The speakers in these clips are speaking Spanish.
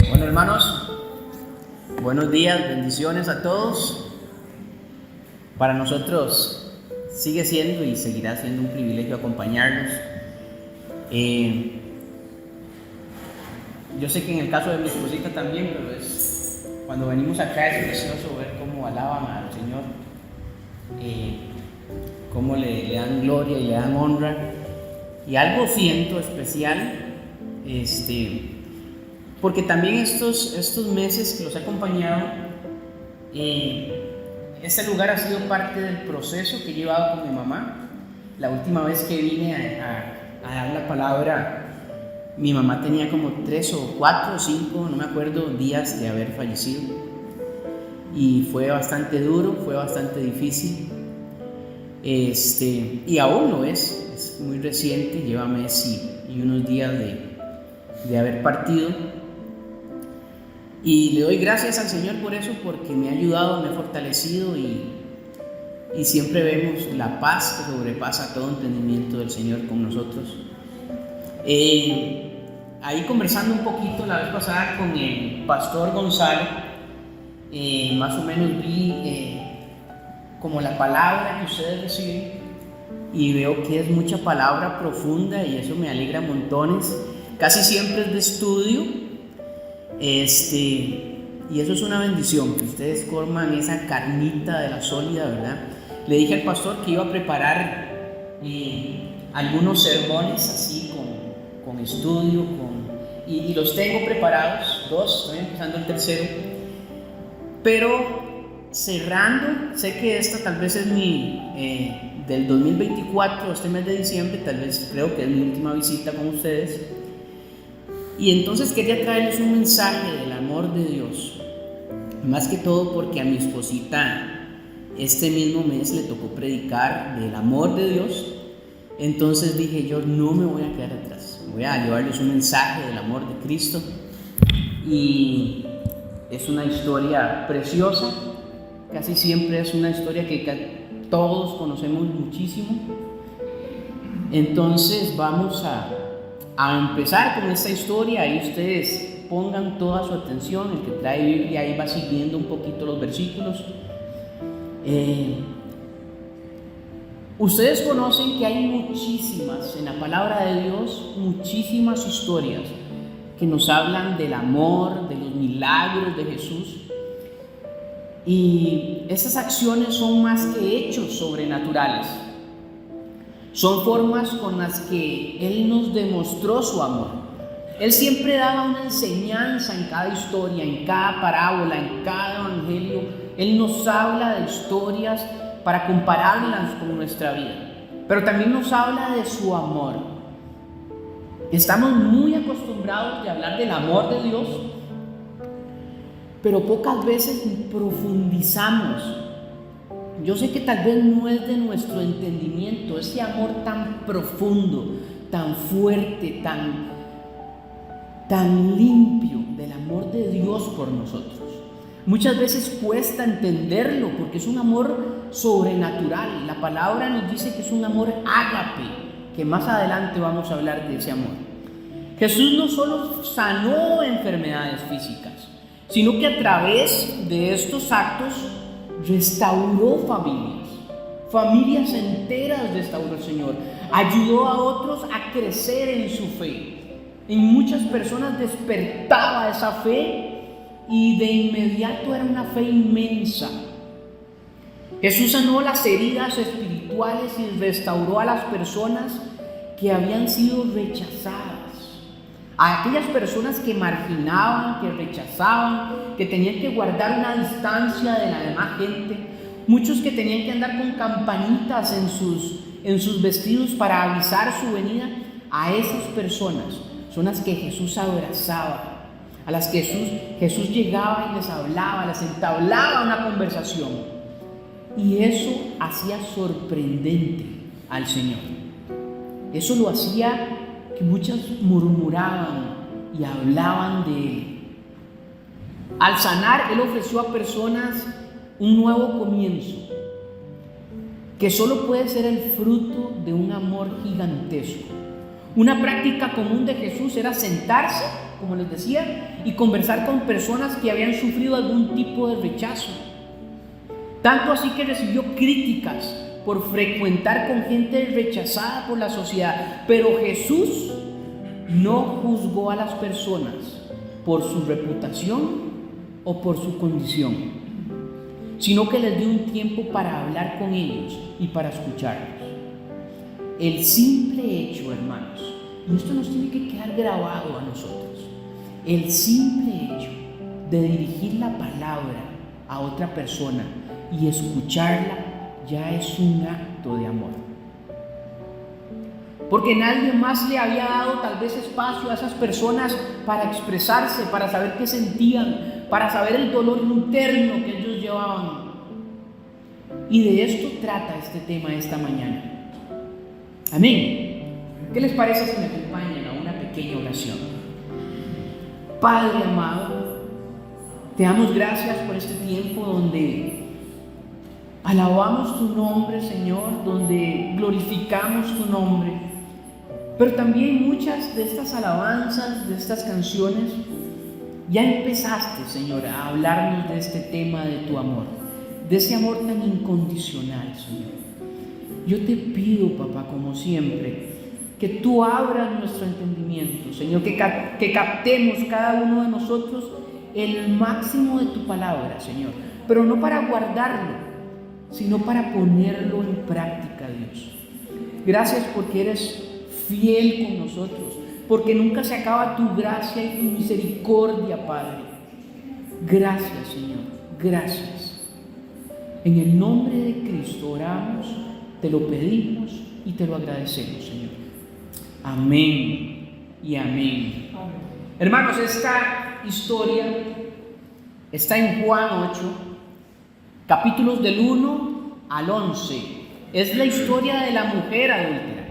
Bueno, hermanos, buenos días, bendiciones a todos. Para nosotros sigue siendo y seguirá siendo un privilegio acompañarnos. Yo sé que en el caso de mi esposita también, pero cuando venimos acá es precioso ver cómo alaban al Señor, cómo le dan gloria y le dan honra. Y algo siento especial, porque también estos meses que los he acompañado, este lugar ha sido parte del proceso que he llevado con mi mamá. La última vez que vine a dar la palabra, mi mamá tenía como 3 o 4 o 5, no me acuerdo, días de haber fallecido. Y fue bastante duro, fue bastante difícil. Y aún lo es muy reciente, lleva mes y unos días de haber partido. Y le doy gracias al Señor por eso, porque me ha ayudado, me ha fortalecido y siempre vemos la paz que sobrepasa todo entendimiento del Señor con nosotros. Ahí conversando un poquito la vez pasada con el pastor Gonzalo, más o menos vi como la palabra que ustedes reciben y veo que es mucha palabra profunda y eso me alegra montones. Casi siempre es de estudio. Y eso es una bendición, que ustedes coman esa carnita de la sólida, ¿verdad? Le dije al pastor que iba a preparar algunos sermones así con estudio, y los tengo preparados, 2, estoy empezando el tercero. Pero cerrando, sé que esta tal vez es del 2024, este mes de diciembre, tal vez creo que es mi última visita con ustedes. Y entonces quería traerles un mensaje del amor de Dios, más que todo porque a mi esposita este mismo mes le tocó predicar del amor de Dios. Entonces dije yo, no me voy a quedar atrás, voy a llevarles un mensaje del amor de Cristo. Y es una historia preciosa, casi siempre es una historia que todos conocemos muchísimo. Entonces vamos a empezar con esta historia. Ahí ustedes pongan toda su atención, el que trae Biblia ahí va siguiendo un poquito los versículos. Ustedes conocen que hay muchísimas, en la palabra de Dios, muchísimas historias que nos hablan del amor, de los milagros de Jesús. Y esas acciones son más que hechos sobrenaturales. Son formas con las que Él nos demostró su amor. Él siempre daba una enseñanza en cada historia, en cada parábola, en cada evangelio. Él nos habla de historias para compararlas con nuestra vida, pero también nos habla de su amor. Estamos muy acostumbrados de hablar del amor de Dios, pero pocas veces profundizamos. Yo sé que tal vez no es de nuestro entendimiento ese amor tan profundo, tan fuerte, tan limpio del amor de Dios por nosotros. Muchas veces cuesta entenderlo porque es un amor sobrenatural. La palabra nos dice que es un amor ágape, que más adelante vamos a hablar de ese amor. Jesús no solo sanó enfermedades físicas, sino que a través de estos actos restauró familias enteras restauró el Señor, ayudó a otros a crecer en su fe. En muchas personas despertaba esa fe y de inmediato era una fe inmensa. Jesús sanó las heridas espirituales y restauró a las personas que habían sido rechazadas, a aquellas personas que marginaban, que rechazaban, que tenían que guardar una distancia de la demás gente, muchos que tenían que andar con campanitas en sus vestidos para avisar su venida. A esas personas son las que Jesús abrazaba, a las que Jesús llegaba y les hablaba, les entablaba una conversación, y eso hacía sorprendente al Señor. Eso lo hacía que muchos murmuraban y hablaban de Él. Al sanar, Él ofreció a personas un nuevo comienzo, que solo puede ser el fruto de un amor gigantesco. Una práctica común de Jesús era sentarse como les decía, y conversar con personas que habían sufrido algún tipo de rechazo. Tanto así que recibió críticas por frecuentar con gente rechazada por la sociedad. Pero Jesús no juzgó a las personas por su reputación o por su condición, sino que les dio un tiempo para hablar con ellos y para escucharlos. El simple hecho, hermanos, y esto nos tiene que quedar grabado a nosotros, el simple hecho de dirigir la palabra a otra persona y escucharla ya es un acto de amor. Porque nadie más le había dado tal vez espacio a esas personas para expresarse, para saber qué sentían, para saber el dolor interno que ellos llevaban. Y de esto trata este tema esta mañana. Amén. ¿Qué les parece si me acompañan a una pequeña oración? Padre amado, te damos gracias por este tiempo donde alabamos tu nombre, Señor, donde glorificamos tu nombre. Pero también muchas de estas alabanzas, de estas canciones, ya empezaste, Señor, a hablarnos de este tema de tu amor, de ese amor tan incondicional, Señor. Yo te pido, papá, como siempre, que tú abras nuestro entendimiento, Señor, que captemos cada uno de nosotros el máximo de tu palabra, Señor, pero no para guardarlo, sino para ponerlo en práctica, Dios. Gracias porque eres fiel con nosotros, porque nunca se acaba tu gracia y tu misericordia, Padre. Gracias, Señor, gracias. En el nombre de Cristo oramos, te lo pedimos y te lo agradecemos, Señor. Amén y amén. Hermanos, esta historia está en Juan 8, capítulos del 1 al 11. Es la historia de la mujer adúltera.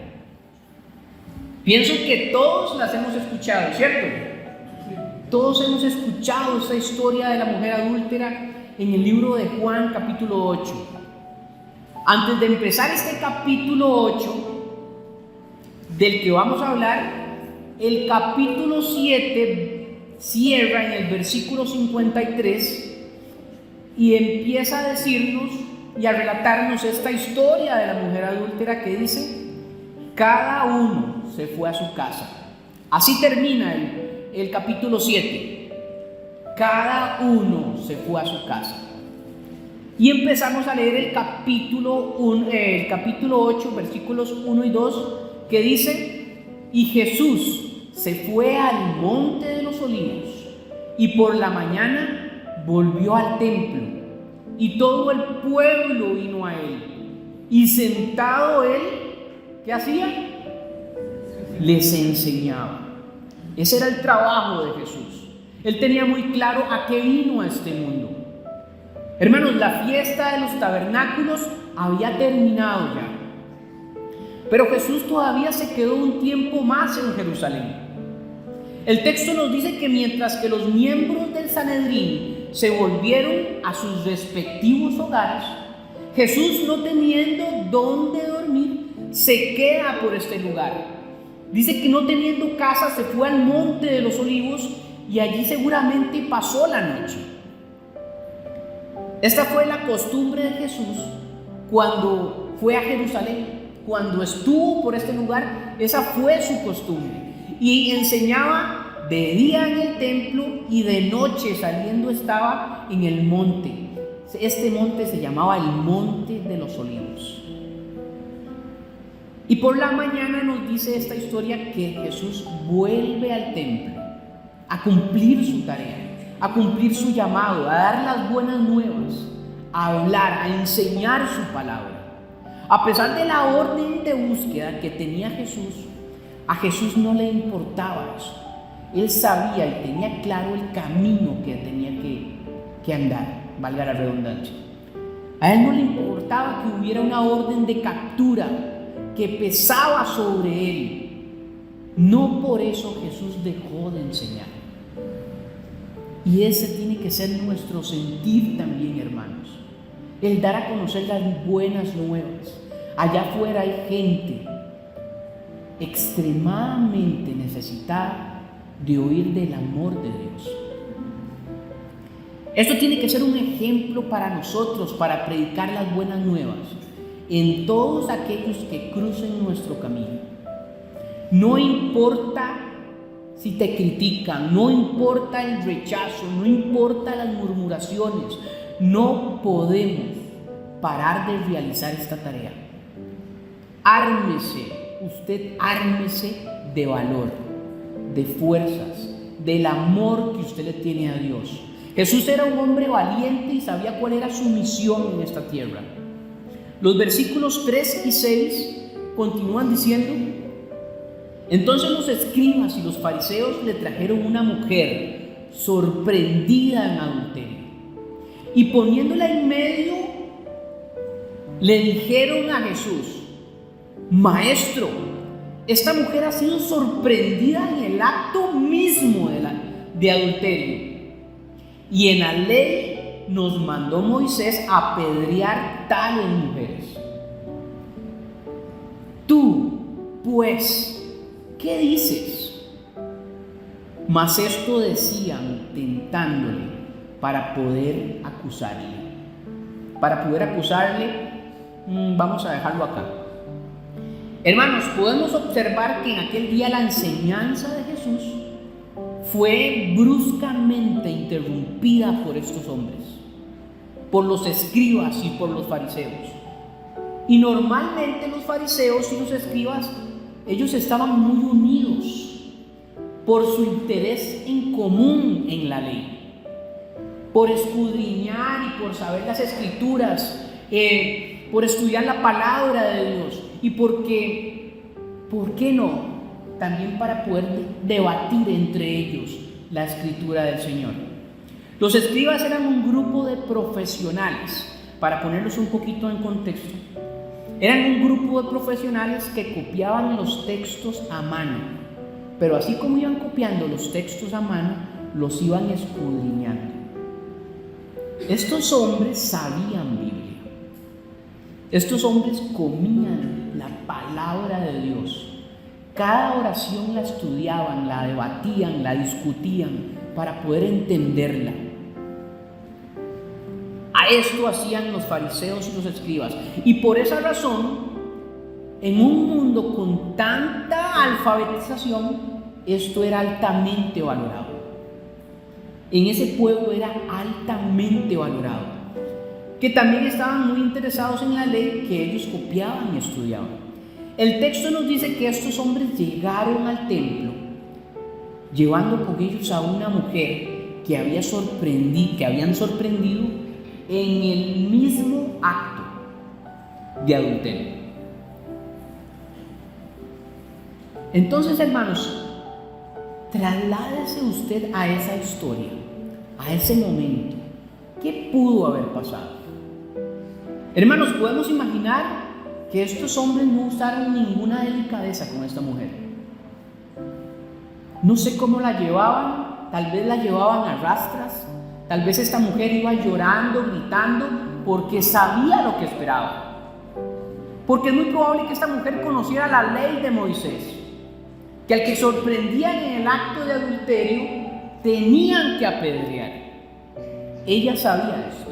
Pienso que todos las hemos escuchado, ¿cierto? Todos hemos escuchado esta historia de la mujer adúltera en el libro de Juan, capítulo 8. Antes de empezar este capítulo 8, del que vamos a hablar, el capítulo 7 cierra en el versículo 53 y empieza a decirnos y a relatarnos esta historia de la mujer adúltera que dice: cada uno se fue a su casa. Así termina el capítulo 7. Cada uno se fue a su casa. Y empezamos a leer el capítulo 8, versículos 1 y 2, que dice: y Jesús se fue al monte de los olivos, y por la mañana volvió al templo, y todo el pueblo vino a él, y sentado él, ¿qué hacía? Les enseñaba. Ese era el trabajo de Jesús. Él tenía muy claro a qué vino a este mundo. Hermanos, la fiesta de los tabernáculos había terminado ya, pero Jesús todavía se quedó un tiempo más en Jerusalén. El texto nos dice que mientras que los miembros del Sanedrín se volvieron a sus respectivos hogares, Jesús, no teniendo dónde dormir, se queda por este lugar. Dice que no teniendo casa se fue al monte de los olivos y allí seguramente pasó la noche. Esta fue la costumbre de Jesús cuando fue a Jerusalén, cuando estuvo por este lugar. Esa fue su costumbre, y enseñaba de día en el templo y de noche saliendo estaba en el monte. Este monte se llamaba el Monte de los Olivos. Y por la mañana nos dice esta historia que Jesús vuelve al templo a cumplir su tarea, a cumplir su llamado, a dar las buenas nuevas, a hablar, a enseñar su palabra. A pesar de la orden de búsqueda que tenía Jesús, a Jesús no le importaba eso. Él sabía y tenía claro el camino que tenía que andar, valga la redundancia. A él no le importaba que hubiera una orden de captura que pesaba sobre él. No por eso Jesús dejó de enseñar. Y ese tiene que ser nuestro sentir también, hermanos. El dar a conocer las buenas nuevas. Allá afuera hay gente extremadamente necesitada de oír del amor de Dios. Esto tiene que ser un ejemplo para nosotros, para predicar las buenas nuevas en todos aquellos que crucen nuestro camino. No importa si te critican, no importa el rechazo, no importa las murmuraciones, no podemos parar de realizar esta tarea. Ármese, usted ármese de valor, de fuerzas, del amor que usted le tiene a Dios. Jesús era un hombre valiente y sabía cuál era su misión en esta tierra. Los versículos 3 y 6 continúan diciendo: entonces los escribas y los fariseos le trajeron una mujer sorprendida en adulterio, y poniéndola en medio, le dijeron a Jesús: Maestro, esta mujer ha sido sorprendida en el acto mismo de adulterio, y en la ley nos mandó Moisés apedrear tales mujeres. Tú, pues, ¿qué dices? Mas esto decían tentándole para poder acusarle. Vamos a dejarlo acá. Hermanos, podemos observar que en aquel día la enseñanza de Jesús fue bruscamente interrumpida por estos hombres, por los escribas y por los fariseos. Y normalmente los fariseos y los escribas, ellos estaban muy unidos por su interés en común en la ley, por escudriñar y por saber las escrituras, por estudiar la palabra de Dios, y porque, ¿por qué no?, también para poder debatir entre ellos la escritura del Señor. Los escribas eran un grupo de profesionales, para ponerlos un poquito en contexto. Eran un grupo de profesionales que copiaban los textos a mano, pero así como iban copiando los textos a mano, los iban escudriñando. Estos hombres sabían Biblia. Estos hombres comían la palabra de Dios. Cada oración la estudiaban, la debatían, la discutían para poder entenderla. A esto hacían los fariseos y los escribas. Y por esa razón, en un mundo con tanta alfabetización, esto era altamente valorado. En ese pueblo era altamente valorado. Que también estaban muy interesados en la ley que ellos copiaban y estudiaban. El texto nos dice que estos hombres llegaron al templo llevando con ellos a una mujer que habían sorprendido en el mismo acto de adulterio. Entonces, hermanos, trasládese usted a esa historia, a ese momento. ¿Qué pudo haber pasado? Hermanos, podemos imaginar que estos hombres no usaron ninguna delicadeza con esta mujer. No sé cómo la llevaban, tal vez la llevaban a rastras, tal vez esta mujer iba llorando, gritando, porque sabía lo que esperaba. Porque es muy probable que esta mujer conociera la ley de Moisés, que al que sorprendían en el acto de adulterio tenían que apedrear. Ella sabía esto.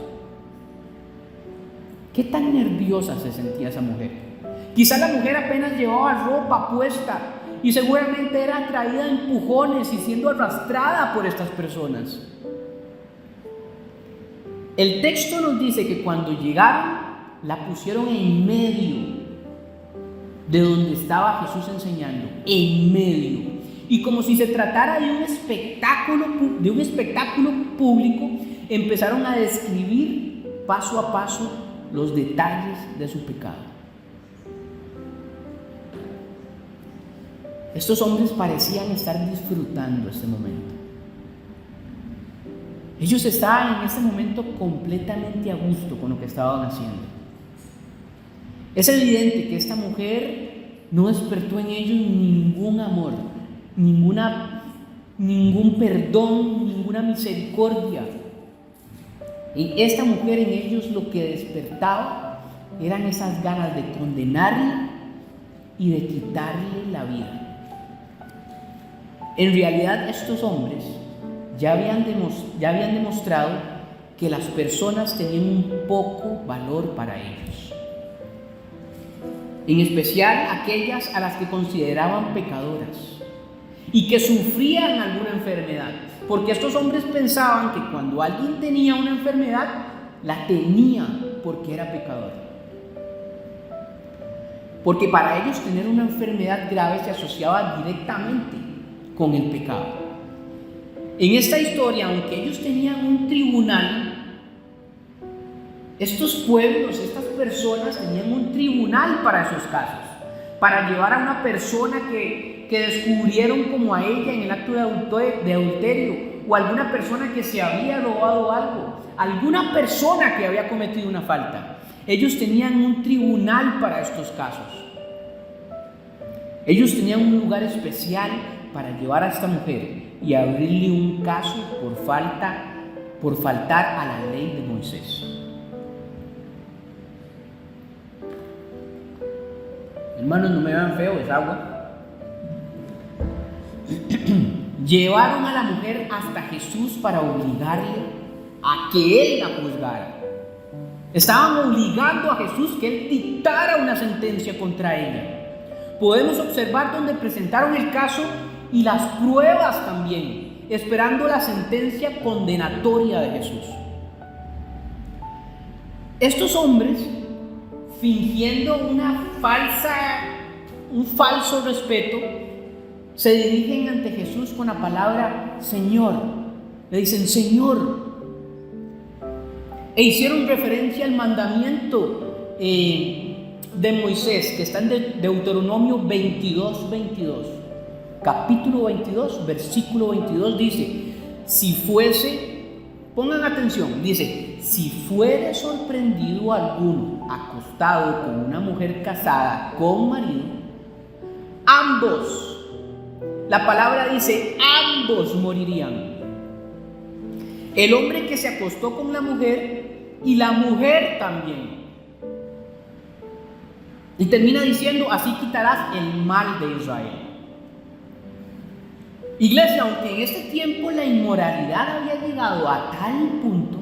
¿Qué tan nerviosa se sentía esa mujer? Quizá la mujer apenas llevaba ropa puesta y seguramente era traída a empujones y siendo arrastrada por estas personas. El texto nos dice que cuando llegaron, la pusieron en medio de donde estaba Jesús enseñando, en medio. Y como si se tratara de un espectáculo público, empezaron a describir paso a paso los detalles de su pecado. Estos hombres parecían estar disfrutando este momento. Ellos estaban en este momento completamente a gusto con lo que estaban haciendo. Es evidente que esta mujer no despertó en ellos ningún amor, ningún perdón, ninguna misericordia. En esta mujer, en ellos lo que despertaba eran esas ganas de condenarla y de quitarle la vida. En realidad estos hombres ya habían demostrado que las personas tenían un poco valor para ellos, en especial aquellas a las que consideraban pecadoras y que sufrían alguna enfermedad, porque estos hombres pensaban que cuando alguien tenía una enfermedad, la tenía porque era pecador. Porque para ellos tener una enfermedad grave se asociaba directamente con el pecado. En esta historia, aunque ellos tenían un tribunal, estos pueblos, estas personas tenían un tribunal para esos casos, para llevar a una persona que descubrieron como a ella en el acto de adulterio, o alguna persona que se había robado algo, alguna persona que había cometido una falta. Ellos tenían un tribunal para estos casos. Ellos tenían un lugar especial para llevar a esta mujer y abrirle un caso por faltar a la ley de Moisés. Hermanos, no me vean feo, es agua. Llevaron a la mujer hasta Jesús para obligarle a que él la juzgara. Estaban obligando a Jesús que él dictara una sentencia contra ella. Podemos observar donde presentaron el caso y las pruebas también, esperando la sentencia condenatoria de Jesús. Estos hombres, fingiendo un falso respeto, se dirigen ante Jesús con la palabra Señor. Le dicen Señor. E hicieron referencia al mandamiento de Moisés, que está en Deuteronomio 22. Capítulo 22, versículo 22 dice: pongan atención, dice: si fuere sorprendido alguno acostado con una mujer casada con marido, ambos, la palabra dice, ambos morirían. El hombre que se acostó con la mujer y la mujer también. Y termina diciendo: así quitarás el mal de Israel. Iglesia, aunque en este tiempo la inmoralidad había llegado a tal punto,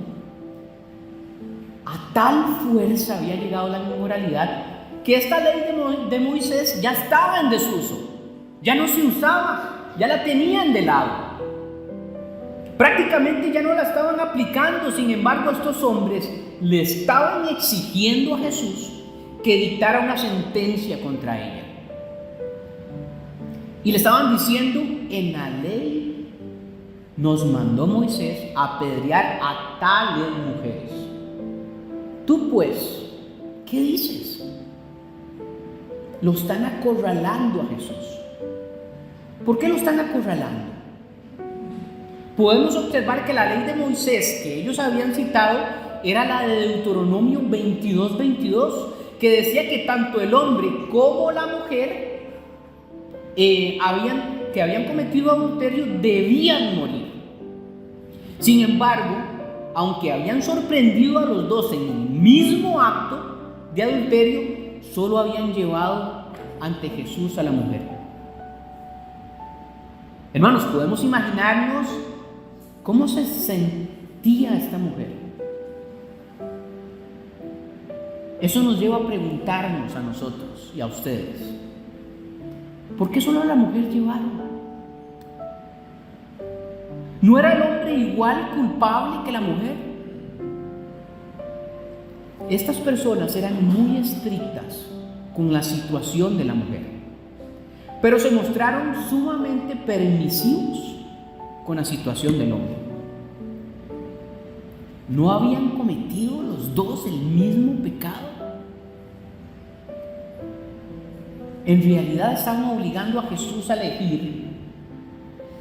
a tal fuerza había llegado la inmoralidad, que esta ley de Moisés ya estaba en desuso, ya no se usaba, ya la tenían de lado. Prácticamente ya no la estaban aplicando. Sin embargo, estos hombres le estaban exigiendo a Jesús que dictara una sentencia contra ella. Y le estaban diciendo: en la ley nos mandó Moisés apedrear a tales mujeres. Tú pues, ¿qué dices? Lo están acorralando a Jesús. ¿Por qué lo están acorralando? Podemos observar que la ley de Moisés que ellos habían citado era la de Deuteronomio 22, que decía que tanto el hombre como la mujer que habían cometido adulterio debían morir. Sin embargo, aunque habían sorprendido a los dos en el mismo acto de adulterio, solo habían llevado ante Jesús a la mujer. Hermanos, podemos imaginarnos cómo se sentía esta mujer. Eso nos lleva a preguntarnos a nosotros y a ustedes: ¿por qué solo a la mujer llevaron? ¿No era el hombre igual culpable que la mujer? Estas personas eran muy estrictas con la situación de la mujer, pero se mostraron sumamente permisivos con la situación del hombre. ¿No habían cometido los dos el mismo pecado? En realidad estaban obligando a Jesús a elegir.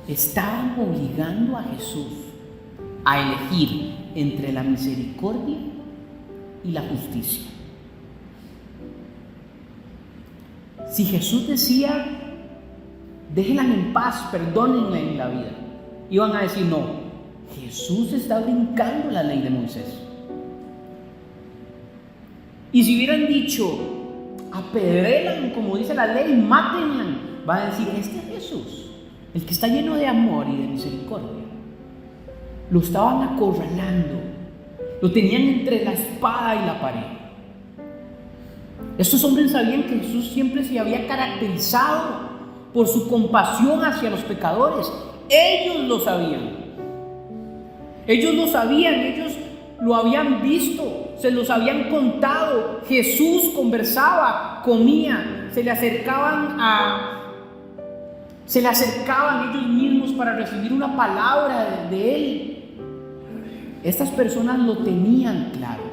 Estaban obligando a Jesús a elegir entre la misericordia y la justicia. Si Jesús decía: déjenla en paz, perdónenla en la vida, iban a decir: no, Jesús está brincando la ley de Moisés. Y si hubieran dicho: apedrélenla como dice la ley, mátenla, van a decir: este es Jesús, el que está lleno de amor y de misericordia. Lo estaban acorralando, lo tenían entre la espada y la pared. Estos hombres sabían que Jesús siempre se había caracterizado por su compasión hacia los pecadores. Ellos lo sabían. Ellos lo sabían, ellos lo habían visto, se los habían contado. Jesús conversaba, comía, se le acercaban ellos mismos para recibir una palabra de Él. Estas personas lo tenían claro.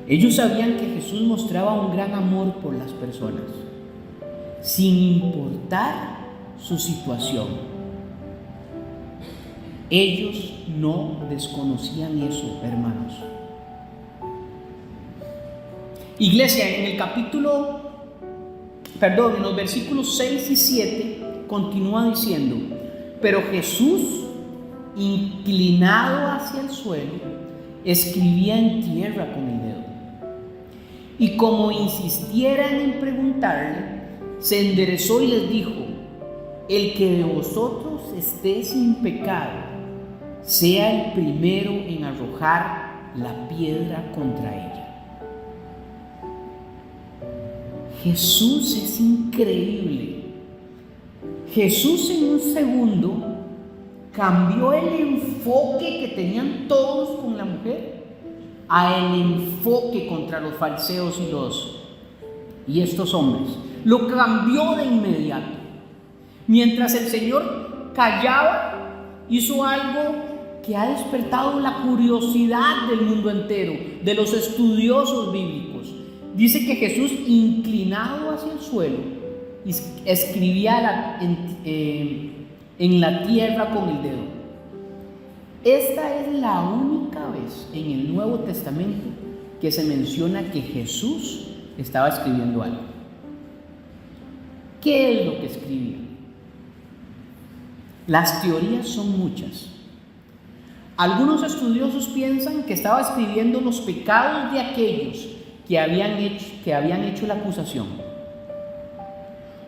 Ellos sabían que Jesús mostraba un gran amor por las personas, sin importar su situación. Ellos no desconocían eso, hermanos. Iglesia, en los versículos 6 y 7 continúa diciendo: pero Jesús, inclinado hacia el suelo, escribía en tierra con el dedo. Y como insistieran en preguntarle, se enderezó y les dijo: el que de vosotros esté sin pecado, sea el primero en arrojar la piedra contra ella. Jesús es increíble. Jesús en un segundo cambió el enfoque que tenían todos con la mujer a el enfoque contra los fariseos y estos hombres. Lo cambió de inmediato. Mientras el Señor callaba, hizo algo que ha despertado la curiosidad del mundo entero, de los estudiosos bíblicos. Dice que Jesús, inclinado hacia el suelo, escribía en la tierra con el dedo. Esta es la única vez en el Nuevo Testamento que se menciona que Jesús estaba escribiendo algo. ¿Qué es lo que escribía? Las teorías son muchas. Algunos estudiosos piensan que estaba escribiendo los pecados de aquellos que habían hecho la acusación.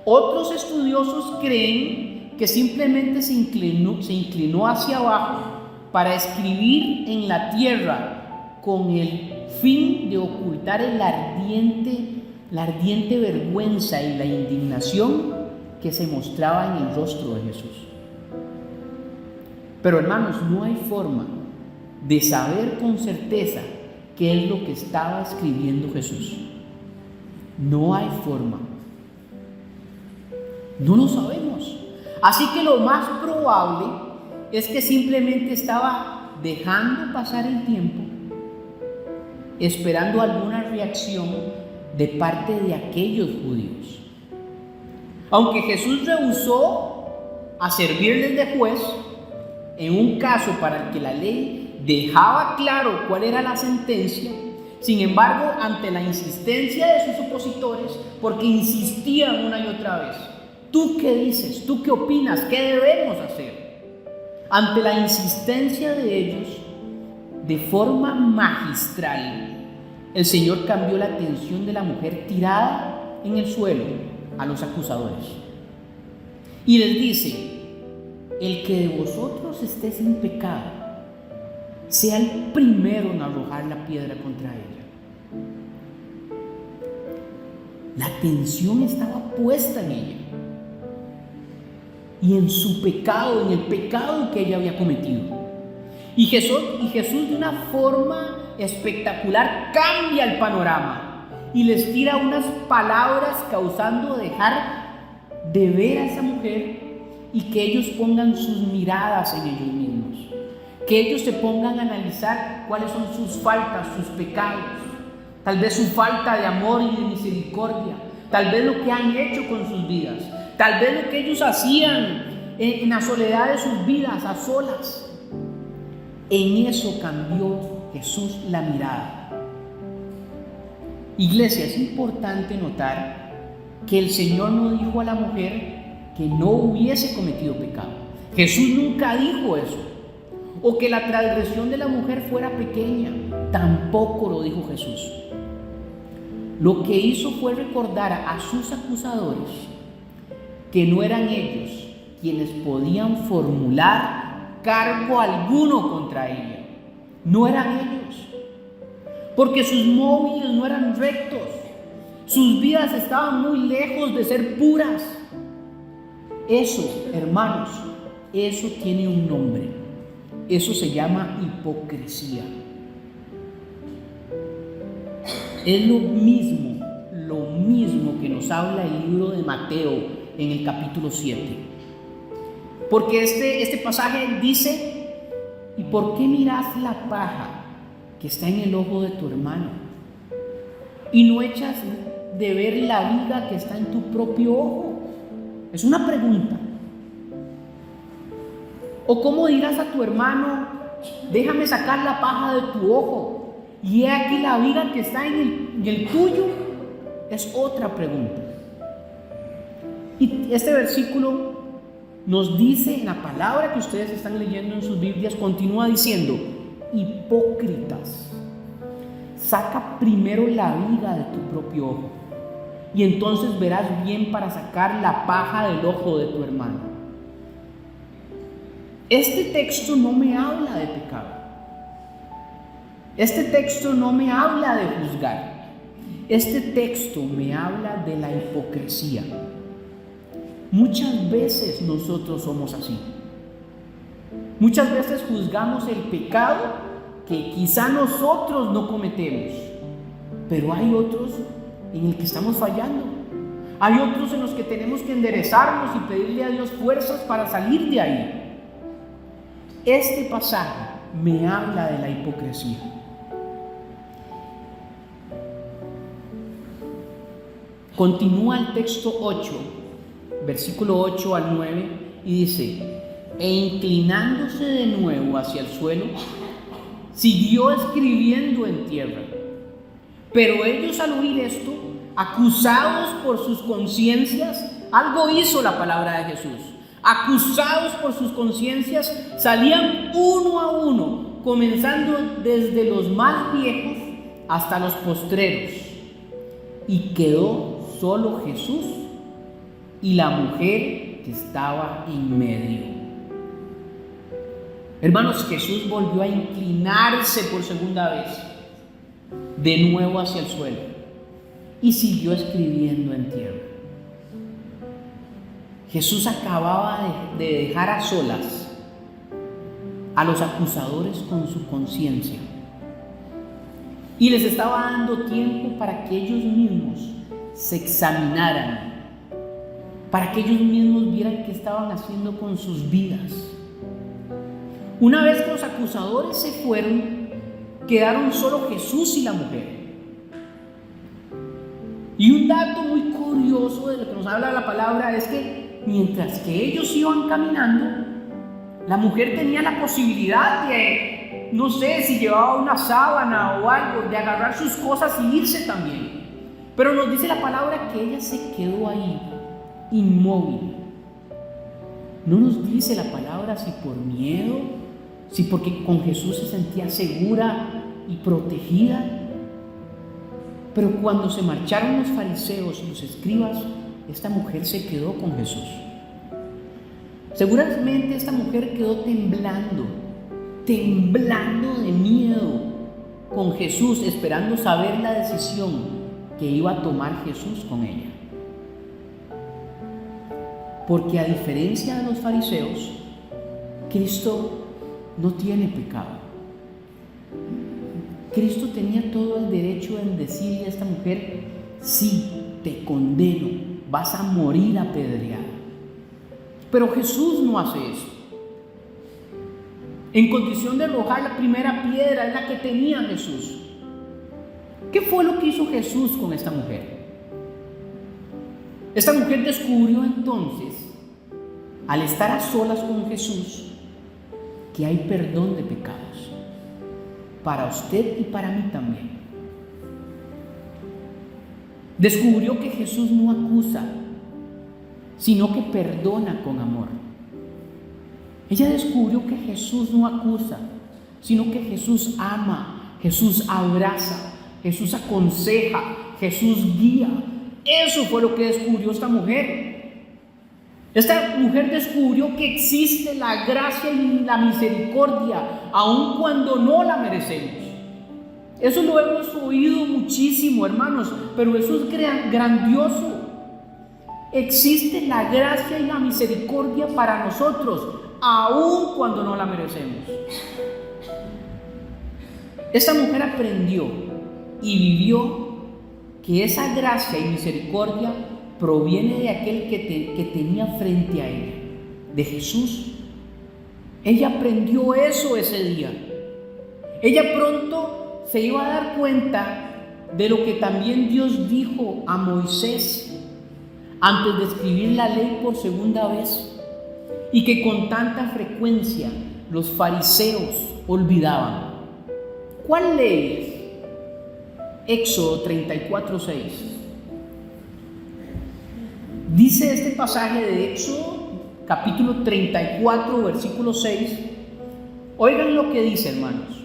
Otros estudiosos creen que simplemente se inclinó hacia abajo para escribir en la tierra con el fin de ocultar la ardiente vergüenza y la indignación que se mostraba en el rostro de Jesús. Pero hermanos, no hay forma de saber con certeza qué es lo que estaba escribiendo Jesús. No hay forma. No lo sabemos. Así que lo más probable es que simplemente estaba dejando pasar el tiempo, esperando alguna reacción de parte de aquellos judíos. Aunque Jesús rehusó a servirles de juez, en un caso para el que la ley dejaba claro cuál era la sentencia, sin embargo, ante la insistencia de sus opositores, porque insistían una y otra vez: ¿tú qué dices? ¿Tú qué opinas? ¿Qué debemos hacer? Ante la insistencia de ellos, de forma magistral, el Señor cambió la atención de la mujer tirada en el suelo a los acusadores. Y les dice: el que de vosotros esté sin pecado, sea el primero en arrojar la piedra contra ella. La atención estaba puesta en ella y en su pecado, en el pecado que ella había cometido. Y Jesús de una forma espectacular cambia el panorama y les tira unas palabras causando dejar de ver a esa mujer y que ellos pongan sus miradas en ellos mismos, que ellos se pongan a analizar cuáles son sus faltas, sus pecados, tal vez su falta de amor y de misericordia, tal vez lo que han hecho con sus vidas, tal vez lo que ellos hacían en la soledad de sus vidas, a solas. En eso cambió Jesús la mirada. Iglesia, es importante notar que el Señor no dijo a la mujer que no hubiese cometido pecado. Jesús nunca dijo eso. O que la transgresión de la mujer fuera pequeña. Tampoco lo dijo Jesús. Lo que hizo fue recordar a sus acusadores que no eran ellos quienes podían formular cargo alguno contra ella. No eran ellos, porque sus móviles no eran rectos, sus vidas estaban muy lejos de ser puras. Eso, hermanos, eso tiene un nombre. Eso se llama hipocresía. Es lo mismo que nos habla el libro de Mateo en el capítulo 7. Porque este pasaje dice: ¿y por qué miras la paja que está en el ojo de tu hermano y no echas de ver la viga que está en tu propio ojo? Es una pregunta. ¿O cómo dirás a tu hermano: déjame sacar la paja de tu ojo y he aquí la viga que está en el tuyo? Es otra pregunta. Y este versículo nos dice, en la palabra que ustedes están leyendo en sus Biblias, continúa diciendo: hipócritas, saca primero la viga de tu propio ojo y entonces verás bien para sacar la paja del ojo de tu hermano. Este texto no me habla de pecado. Este texto no me habla de juzgar. Este texto me habla de la hipocresía. Muchas veces nosotros somos así. Muchas veces juzgamos el pecado que quizá nosotros no cometemos, pero hay otros en el que estamos fallando. Hay otros en los que tenemos que enderezarnos y pedirle a Dios fuerzas para salir de ahí. Este pasaje me habla de la hipocresía. Continúa el texto 8, versículo 8 al 9, y dice: e inclinándose de nuevo hacia el suelo, siguió escribiendo en tierra. Pero ellos, al oír esto, acusados por sus conciencias, algo hizo la palabra de Jesús. Acusados por sus conciencias, salían uno a uno, comenzando desde los más viejos hasta los postreros. Y quedó solo Jesús y la mujer que estaba en medio. Hermanos, Jesús volvió a inclinarse por segunda vez, de nuevo hacia el suelo, y siguió escribiendo en tierra. Jesús acababa de dejar a solas a los acusadores con su conciencia y les estaba dando tiempo para que ellos mismos se examinaran, para que ellos mismos vieran qué estaban haciendo con sus vidas. Una vez que los acusadores se fueron, quedaron solo Jesús y la mujer. Y un dato muy curioso de lo que nos habla la palabra es que mientras que ellos iban caminando, la mujer tenía la posibilidad de, no sé, si llevaba una sábana o algo, de agarrar sus cosas y irse también. Pero nos dice la palabra que ella se quedó ahí, inmóvil. No nos dice la palabra si por miedo, si porque con Jesús se sentía segura y protegida. Pero cuando se marcharon los fariseos y los escribas, esta mujer se quedó con Jesús. Seguramente esta mujer quedó temblando de miedo con Jesús, esperando saber la decisión que iba a tomar Jesús con ella. Porque a diferencia de los fariseos, Cristo no tiene pecado. Cristo tenía todo el derecho en decirle a esta mujer: sí, te condeno, vas a morir apedreada. Pero Jesús no hace eso. En condición de arrojar la primera piedra, es la que tenía Jesús. ¿Qué fue lo que hizo Jesús con esta mujer? Esta mujer descubrió entonces, al estar a solas con Jesús, que hay perdón de pecados para usted y para mí también. Descubrió que Jesús no acusa, sino que perdona con amor. Ella descubrió que Jesús no acusa, sino que Jesús ama, Jesús abraza, Jesús aconseja, Jesús guía. Eso fue lo que descubrió esta mujer. Esta mujer descubrió que existe la gracia y la misericordia, aun cuando no la merecemos. Eso lo hemos oído muchísimo, hermanos, pero eso es grandioso. Existe la gracia y la misericordia para nosotros, aun cuando no la merecemos. Esta mujer aprendió y vivió que esa gracia y misericordia proviene de aquel que tenía frente a ella, de Jesús. Ella aprendió eso ese día. Ella pronto se iba a dar cuenta de lo que también Dios dijo a Moisés antes de escribir la ley por segunda vez, y que con tanta frecuencia los fariseos olvidaban. ¿Cuál ley es? Éxodo 34:6. Dice este pasaje de Éxodo, capítulo 34, versículo 6. Oigan lo que dice, hermanos.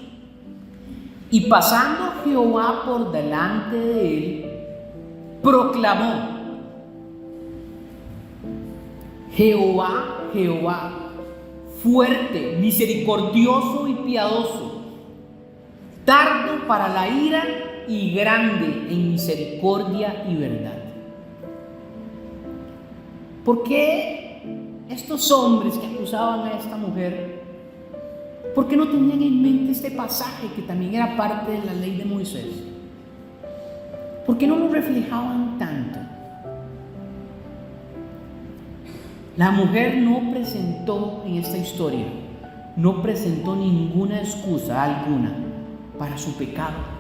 Y pasando Jehová por delante de él, proclamó: Jehová, Jehová, fuerte, misericordioso y piadoso, tardo para la ira y grande en misericordia y verdad. ¿Por qué estos hombres que acusaban a esta mujer, por qué no tenían en mente este pasaje que también era parte de la ley de Moisés? ¿Por qué no lo reflejaban tanto? La mujer no presentó en esta historia, no presentó ninguna excusa alguna para su pecado.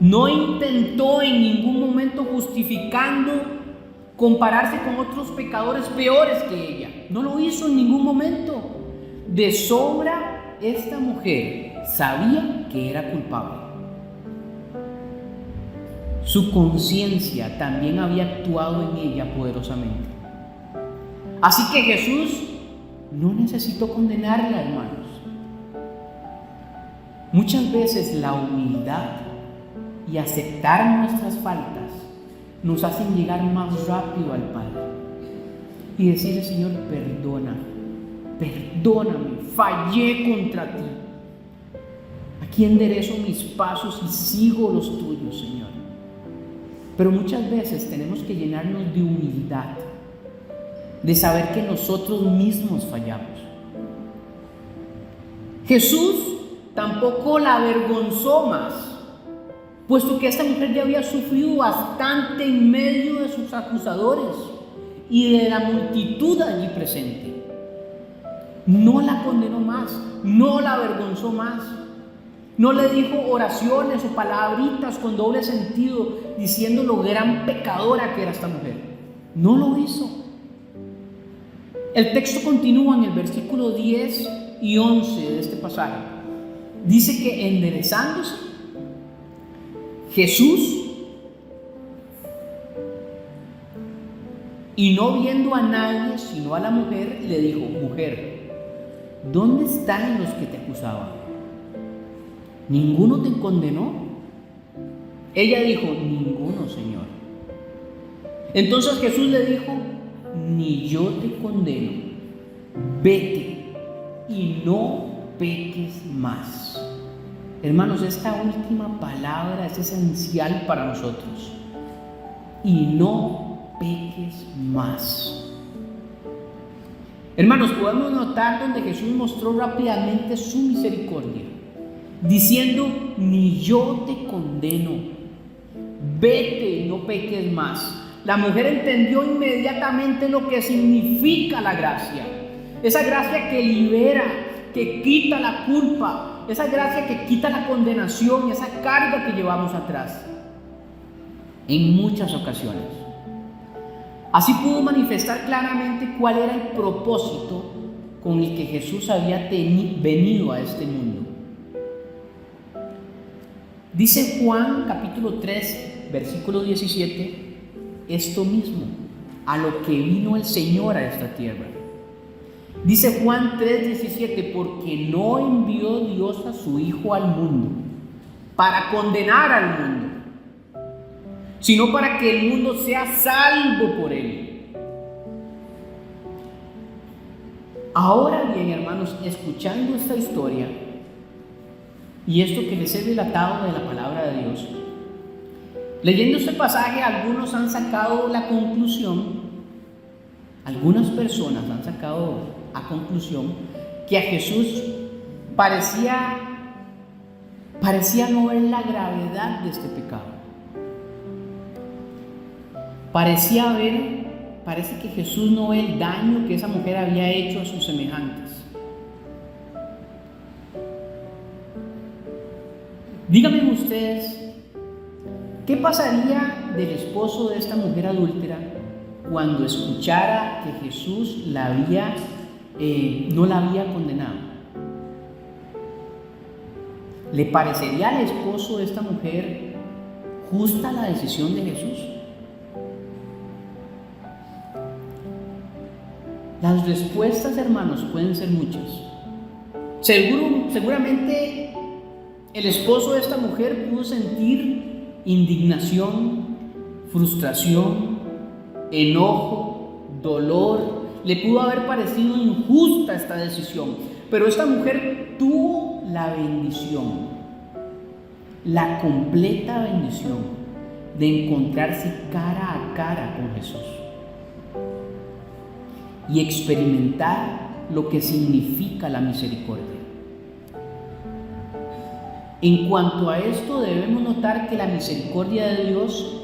No intentó en ningún momento justificando compararse con otros pecadores peores que ella. No lo hizo en ningún momento. De sobra, esta mujer sabía que era culpable. Su conciencia también había actuado en ella poderosamente. Así que Jesús no necesitó condenarla, hermanos. Muchas veces la humildad y aceptar nuestras faltas nos hacen llegar más rápido al Padre y decirle: Señor, perdóname, fallé contra ti. Aquí enderezo mis pasos y sigo los tuyos, Señor. Pero muchas veces tenemos que llenarnos de humildad, de saber que nosotros mismos fallamos. Jesús tampoco la avergonzó más, puesto que esta mujer ya había sufrido bastante en medio de sus acusadores y de la multitud allí presente. No la condenó más, no la avergonzó más, no le dijo oraciones o palabritas con doble sentido diciendo lo gran pecadora que era esta mujer. No lo hizo. El texto continúa en el versículo 10 y 11 de este pasaje. Dice que enderezándose, Jesús, y no viendo a nadie sino a la mujer, le dijo: Mujer, ¿dónde están los que te acusaban? ¿Ninguno te condenó? Ella dijo: Ninguno, Señor. Entonces Jesús le dijo: Ni yo te condeno, vete y no peques más. Hermanos, esta última palabra es esencial para nosotros. Y no peques más. Hermanos, podemos notar donde Jesús mostró rápidamente su misericordia, diciendo: Ni yo te condeno, vete y no peques más. La mujer entendió inmediatamente lo que significa la gracia. Esa gracia que libera, que quita la culpa, esa gracia que quita la condenación, esa carga que llevamos atrás en muchas ocasiones. Así pudo manifestar claramente cuál era el propósito con el que Jesús había venido a este mundo. Dice Juan capítulo 3, versículo 17, esto mismo, a lo que vino el Señor a esta tierra. Dice Juan 3:17, porque no envió Dios a su Hijo al mundo para condenar al mundo, sino para que el mundo sea salvo por él. Ahora bien, hermanos, escuchando esta historia y esto que les he relatado de la palabra de Dios, leyendo este pasaje, algunos han sacado la conclusión, algunas personas han sacado a conclusión que a Jesús parecía no ver la gravedad de este pecado. Parece que Jesús no ve el daño que esa mujer había hecho a sus semejantes. Díganme ustedes, ¿qué pasaría del esposo de esta mujer adúltera cuando escuchara que Jesús no la había condenado? ¿Le parecería al esposo de esta mujer justa la decisión de Jesús? Las respuestas, hermanos, pueden ser muchas. Seguramente el esposo de esta mujer pudo sentir indignación, frustración, enojo, dolor. Le pudo haber parecido injusta esta decisión, pero esta mujer tuvo la bendición, la completa bendición de encontrarse cara a cara con Jesús y experimentar lo que significa la misericordia. En cuanto a esto, debemos notar que la misericordia de Dios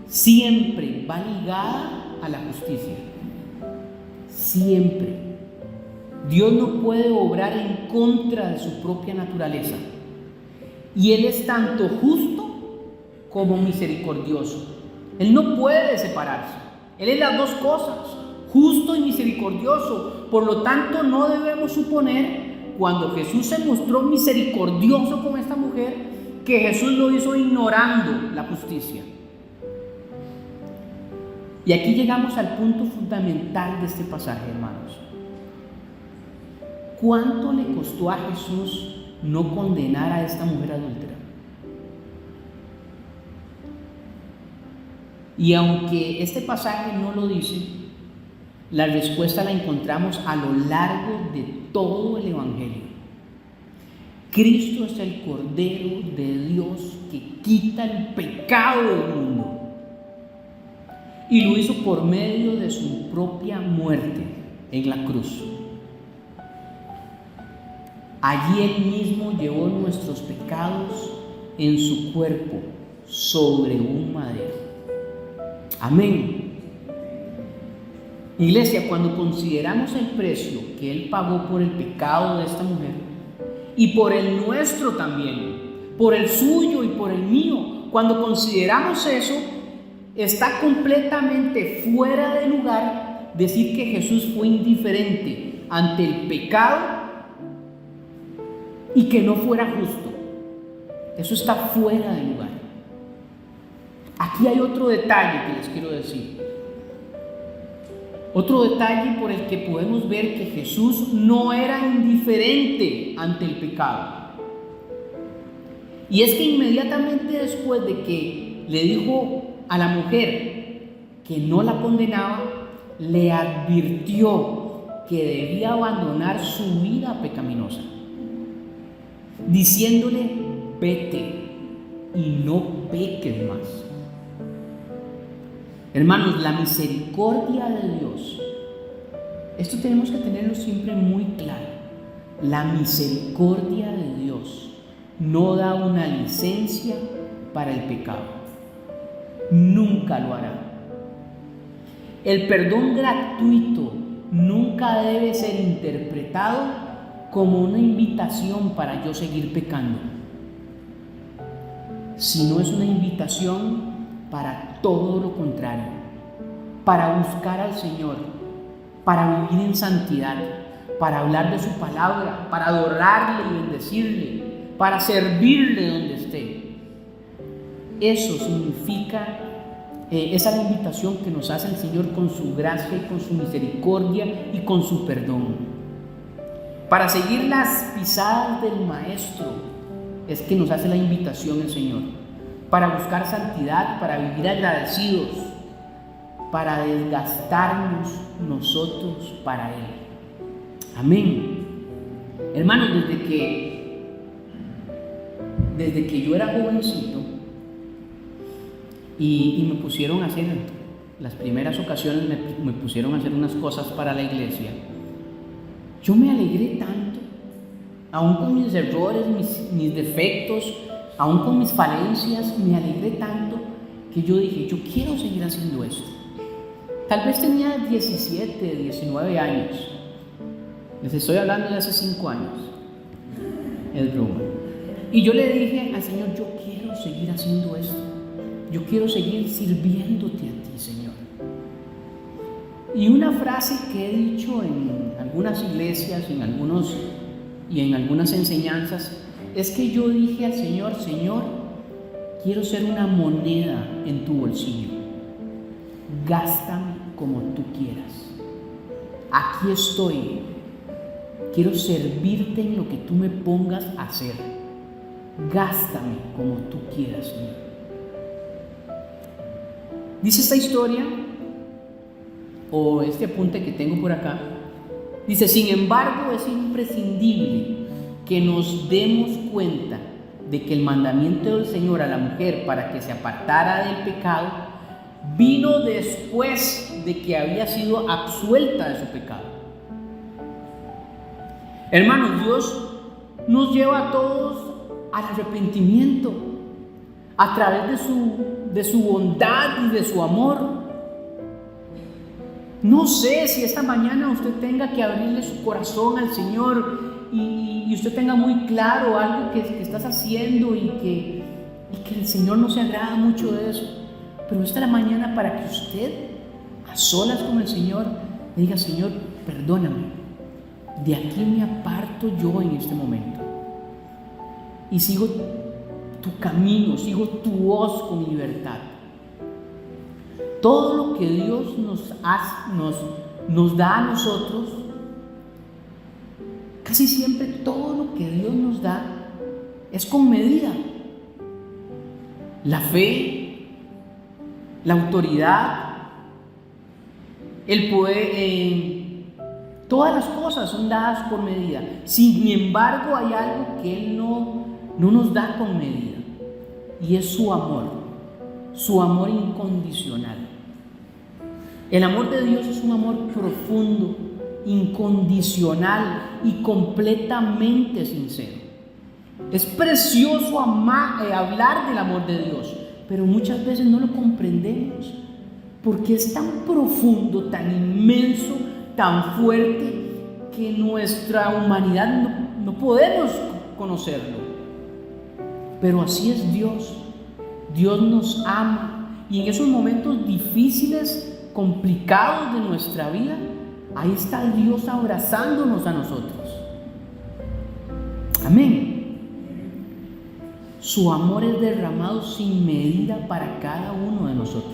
siempre va ligada a la justicia. Siempre. Dios no puede obrar en contra de su propia naturaleza. Y Él es tanto justo como misericordioso. Él no puede separarse. Él es las dos cosas, justo y misericordioso. Por lo tanto, no debemos suponer, cuando Jesús se mostró misericordioso con esta mujer, que Jesús lo hizo ignorando la justicia. Y aquí llegamos al punto fundamental de este pasaje, hermanos. ¿Cuánto le costó a Jesús no condenar a esta mujer adúltera? Y aunque este pasaje no lo dice, la respuesta la encontramos a lo largo de todo el Evangelio. Cristo es el Cordero de Dios que quita el pecado del mundo. Y lo hizo por medio de su propia muerte en la cruz. Allí Él mismo llevó nuestros pecados en su cuerpo sobre un madero. Amén. Iglesia, cuando consideramos el precio que Él pagó por el pecado de esta mujer y por el nuestro también, por el suyo y por el mío, cuando consideramos eso, está completamente fuera de lugar decir que Jesús fue indiferente ante el pecado y que no fuera justo. Eso está fuera de lugar. Aquí hay otro detalle que les quiero decir. Otro detalle por el que podemos ver que Jesús no era indiferente ante el pecado. Y es que inmediatamente después de que le dijo a la mujer que no la condenaba, le advirtió que debía abandonar su vida pecaminosa, diciéndole: vete y no peques más. Hermanos, la misericordia de Dios, esto tenemos que tenerlo siempre muy claro. La misericordia de Dios no da una licencia para el pecado. Nunca lo hará. El perdón gratuito nunca debe ser interpretado como una invitación para yo seguir pecando, sino es una invitación para todo lo contrario, para buscar al Señor, para vivir en santidad, para hablar de su palabra, para adorarle y bendecirle, para servirle donde esté. Eso significa, esa es la invitación que nos hace el Señor con su gracia y con su misericordia y con su perdón. Para seguir las pisadas del Maestro es que nos hace la invitación el Señor. Para buscar santidad, para vivir agradecidos, para desgastarnos nosotros para Él. Amén. Hermanos, desde que yo era jovencito y me pusieron a hacer, las primeras ocasiones me pusieron a hacer unas cosas para la iglesia, yo me alegré tanto, aún con mis errores, mis defectos, aún con mis falencias, me alegré tanto que yo dije, yo quiero seguir haciendo esto. Tal vez tenía 17, 19 años. Les estoy hablando de hace 5 años. Es broma. Y yo le dije al Señor, yo quiero seguir haciendo esto. Yo quiero seguir sirviéndote a ti, Señor. Y una frase que he dicho en algunas iglesias, en algunas enseñanzas, es que yo dije al Señor, Señor, quiero ser una moneda en tu bolsillo. Gástame como tú quieras. Aquí estoy. Quiero servirte en lo que tú me pongas a hacer. Gástame como tú quieras, Señor. Dice esta historia, o este apunte que tengo por acá, dice, sin embargo, es imprescindible que nos demos cuenta de que el mandamiento del Señor a la mujer para que se apartara del pecado vino después de que había sido absuelta de su pecado. Hermanos, Dios nos lleva a todos al arrepentimiento a través de su bondad y de su amor. No sé si esta mañana usted tenga que abrirle su corazón al Señor y usted tenga muy claro algo que estás haciendo y que el Señor no se agrada mucho de eso. Pero esta es la mañana para que usted, a solas con el Señor, le diga, Señor, perdóname. De aquí me aparto yo en este momento y sigo tu camino, sigo tu voz con libertad. Todo lo que Dios nos da a nosotros, casi siempre todo lo que Dios nos da es con medida. La fe, la autoridad, el poder, todas las cosas son dadas por medida. Sin embargo, hay algo que Él no nos da con medida, y es su amor incondicional. El amor de Dios es un amor profundo, incondicional y completamente sincero. Es precioso hablar del amor de Dios, pero muchas veces no lo comprendemos, porque es tan profundo, tan inmenso, tan fuerte, que nuestra humanidad no podemos conocerlo. Pero así es Dios. Dios nos ama, y en esos momentos difíciles, complicados de nuestra vida, ahí está Dios abrazándonos a nosotros. Amén. Su amor es derramado sin medida para cada uno de nosotros.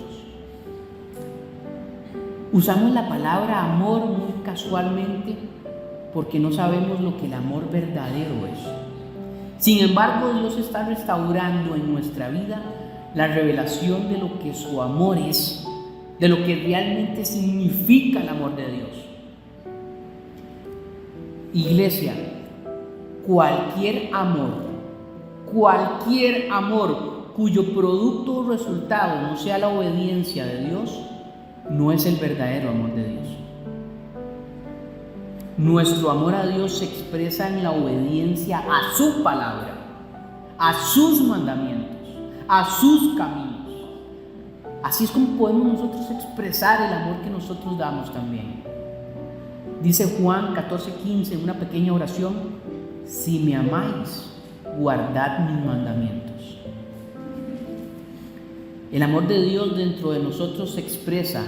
Usamos la palabra amor muy casualmente porque no sabemos lo que el amor verdadero es. Sin embargo, Dios está restaurando en nuestra vida la revelación de lo que su amor es, de lo que realmente significa el amor de Dios. Iglesia, cualquier amor cuyo producto o resultado no sea la obediencia de Dios, no es el verdadero amor de Dios. Nuestro amor a Dios se expresa en la obediencia a su palabra, a sus mandamientos, a sus caminos. Así es como podemos nosotros expresar el amor que nosotros damos también. Dice Juan 14:15 en una pequeña oración: si me amáis, guardad mis mandamientos. El amor de Dios dentro de nosotros se expresa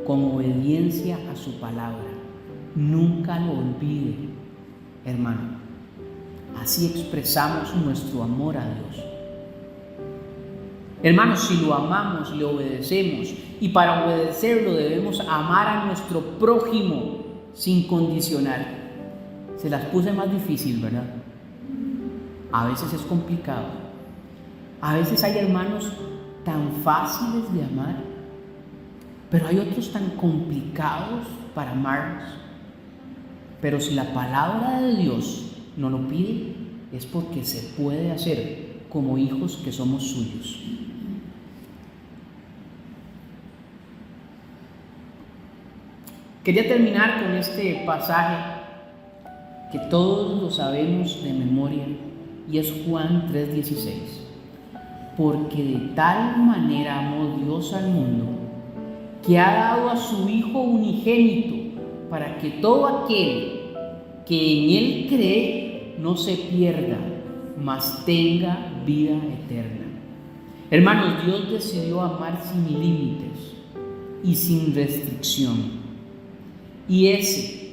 con obediencia a su palabra. Nunca lo olvide, hermano. Así expresamos nuestro amor a Dios. Hermanos, si lo amamos, le obedecemos, y para obedecerlo debemos amar a nuestro prójimo sin condicionar. Se las puse más difícil, ¿verdad? A veces es complicado. A veces hay hermanos tan fáciles de amar, pero hay otros tan complicados para amarlos. Pero si la palabra de Dios no lo pide, es porque se puede hacer como hijos que somos suyos. Quería terminar con este pasaje que todos lo sabemos de memoria, y es Juan 3:16. Porque de tal manera amó Dios al mundo, que ha dado a su Hijo unigénito, para que todo aquel que en Él cree no se pierda, mas tenga vida eterna. Hermanos, Dios decidió amar sin límites y sin restricción. Y ese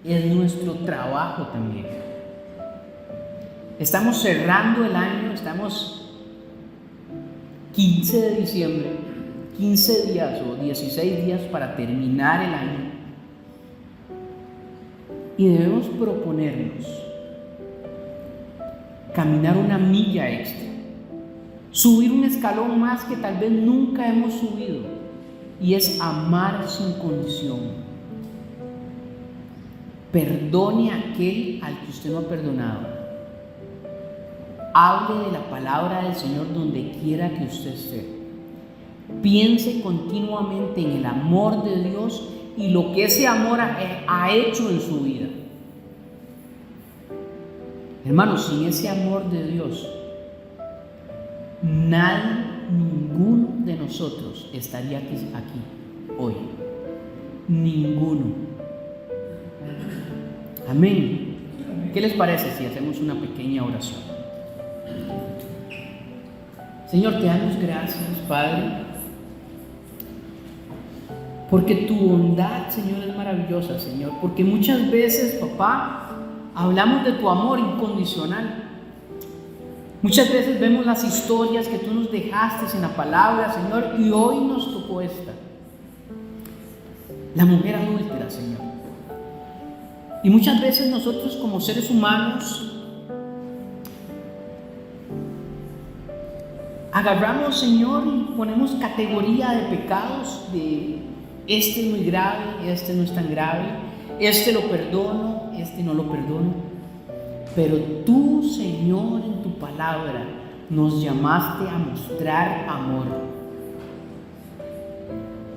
es nuestro trabajo también. Estamos cerrando el año, estamos 15 de diciembre, 15 días o 16 días para terminar el año. Y debemos proponernos caminar una milla extra, subir un escalón más que tal vez nunca hemos subido, y es amar sin condición. Perdone a aquel al que usted no ha perdonado. Hable de la palabra del Señor donde quiera que usted esté. Piense continuamente en el amor de Dios y lo que ese amor ha hecho en su vida. Hermanos, sin ese amor de Dios, nadie, ninguno de nosotros estaría aquí hoy. Ninguno. Amén. ¿Qué les parece si hacemos una pequeña oración? Señor, te damos gracias, Padre, porque tu bondad, Señor, es maravillosa, Señor, porque muchas veces, papá, hablamos de tu amor incondicional. Muchas veces vemos las historias que tú nos dejaste en la palabra, Señor, y hoy nos tocó esta. La mujer adúltera, Señor. Y muchas veces nosotros como seres humanos agarramos, Señor, y ponemos categoría de pecados, de este es muy grave, este no es tan grave, este lo perdono, este no lo perdono. Pero tú, Señor, en tu palabra nos llamaste a mostrar amor.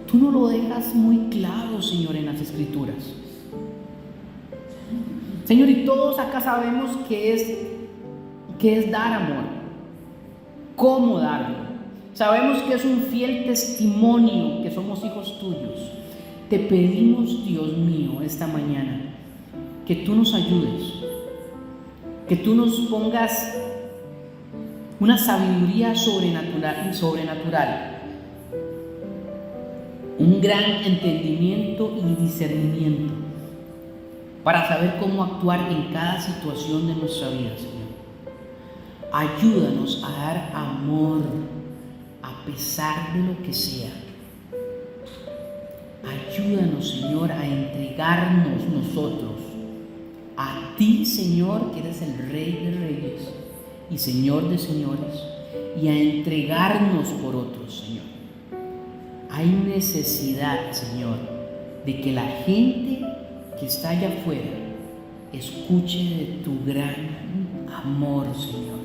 Tú no lo dejas muy claro, Señor, en las Escrituras. Señor, y todos acá sabemos qué es dar amor, cómo darlo. Sabemos que es un fiel testimonio que somos hijos tuyos. Te pedimos, Dios mío, esta mañana, que tú nos ayudes, que tú nos pongas una sabiduría sobrenatural, un gran entendimiento y discernimiento para saber cómo actuar en cada situación de nuestra vida, Señor. Ayúdanos a dar amor a pesar de lo que sea. Ayúdanos, Señor, a entregarnos nosotros a ti, Señor, que eres el Rey de Reyes y Señor de Señores, y a entregarnos por otros, Señor. Hay necesidad, Señor, de que la gente que está allá afuera escuche de tu gran amor, Señor,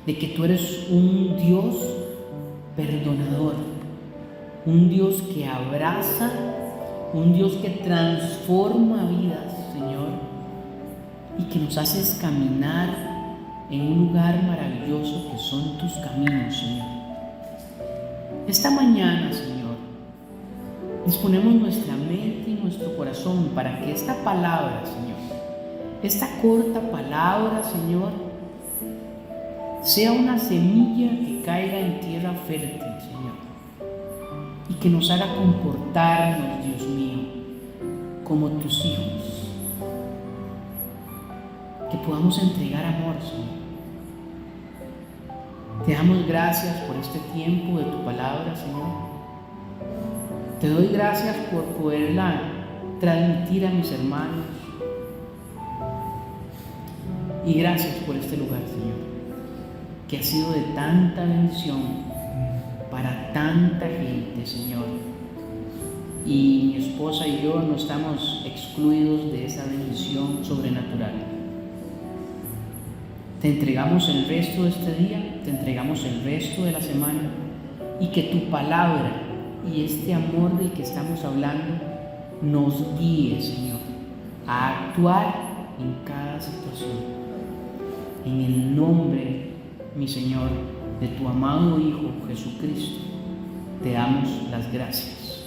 de que tú eres un Dios perdonador, un Dios que abraza, un Dios que transforma vidas, Señor, y que nos haces caminar en un lugar maravilloso que son tus caminos, Señor. Esta mañana, Señor, disponemos nuestra mente y nuestro corazón para que esta palabra, Señor, esta corta palabra, Señor, sea una semilla que caiga en tierra fértil, Señor, y que nos haga comportarnos, Dios mío, como tus hijos, que podamos entregar amor, Señor. Te damos gracias por este tiempo de tu palabra, Señor. Te doy gracias por poderla transmitir a mis hermanos. Y gracias por este lugar, Señor, que ha sido de tanta bendición para tanta gente, Señor. y mi esposa y yo no estamos excluidos de esa bendición sobrenatural. Te entregamos el resto de este día, te entregamos el resto de la semana, y que tu palabra y este amor del que estamos hablando nos guíe, Señor, a actuar en cada situación. En el nombre, mi Señor, de tu amado Hijo Jesucristo, te damos las gracias.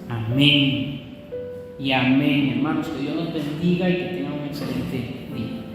Amén y amén, hermanos. Que Dios nos bendiga y que tengan un excelente día.